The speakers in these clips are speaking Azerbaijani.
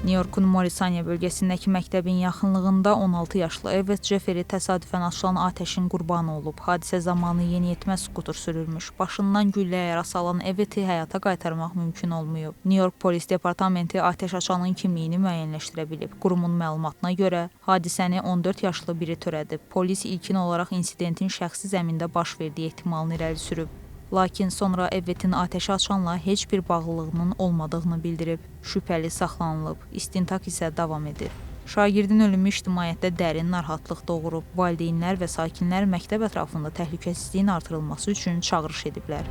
Nyu-Yorkun Morrisania bölgəsindəki məktəbin yaxınlığında 16 yaşlı Evet Jeffrey təsadüfən açılan atəşin qurbanı olub. Hadisə zamanı yeniyetmə skuter sürürmüş. Başından güllə yara salan Evet'i həyata qaytarmaq mümkün olmayıb. New-York Polis Departamenti atəş açanın kimliyini müəyyənləşdirə bilib. Qurumun məlumatına görə hadisəni 14 yaşlı biri törədib. Polis ilkin olaraq insidentin şəxsi zəmində baş verdiyi ehtimalını irəli sürüb. Lakin sonra Evet'in atəşə açanla heç bir bağlılığının olmadığını bildirib. Şübhəli saxlanılıb, istintaq isə davam edir. Şagirdin ölümü ictimaiyyətdə dərin narahatlıq doğurub. Valideynlər və sakinlər məktəb ətrafında təhlükəsizliyin artırılması üçün çağırış ediblər.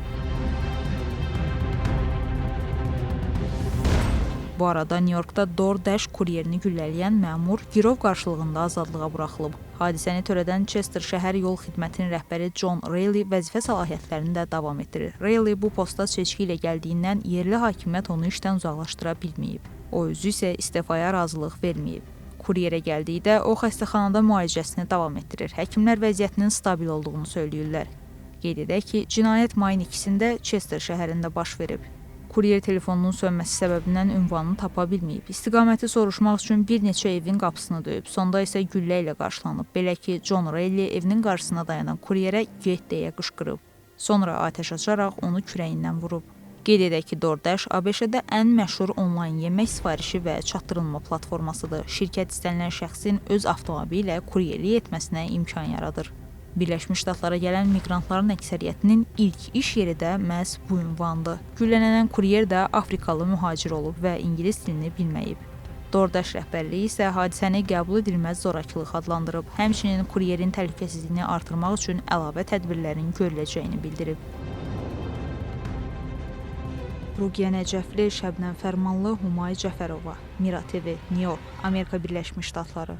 Bu arada New-Yorkda DoorDash kuryerini güllələyən məmur girov qarşılığında azadlığa buraxılıb. Hadisəni törədən Chester şəhər yol xidmətinin rəhbəri John Reilly vəzifə səlahiyyətlərini də davam etdirir. Reilly bu posta seçki ilə gəldiyindən yerli hakimiyyət onu işdən uzaqlaşdıra bilməyib. O özü isə istifaya razılıq verməyib. Kuryerə gəldikdə o xəstəxanada müalicəsini davam etdirir. Həkimlər vəziyyətinin stabil olduğunu söyləyirlər. Qeyd edək ki, cinayət mayın 2-sində Chester şəhərində baş verib. Kuryer telefonunun sönməsi səbəbindən ünvanını tapa bilməyib. İstiqaməti soruşmaq üçün bir neçə evin qapısını döyüb. Sonda isə güllə ilə qarşılanıb. Belə ki, John Reilly evinin qarşısına dayanan kuryerə get deyə qışqırıb. Sonra atəş açaraq onu kürəyindən vurub. Qeyd edək ki, DoorDash ABŞ-də ən məşhur onlayn yemək sifarişi və çatdırılma platformasıdır. Şirkət istənilən şəxsin öz avtomobili ilə kuryerlik etməsinə imkan yaradır. Birləşmiş Ştatlara gələn miqrantların əksəriyyətinin ilk iş yeri də məhz bu ünvandır. Güllələnən kuryer də Afrikalı mühacir olub və ingilis dilini bilməyib. DoorDash rəhbərliyi isə hadisəni qəbul edilməz zorakılıq adlandırıb. Həmçinin kuryerin təhlükəsizliyini artırmaq üçün əlavə tədbirlərin görüləcəyini bildirib. Ruqiyyə Nəcəfli, Şəbnəm Fərmanlı, Humay Cəfərova, Mira TV, New York, Amerika Birləşmiş Ştatları.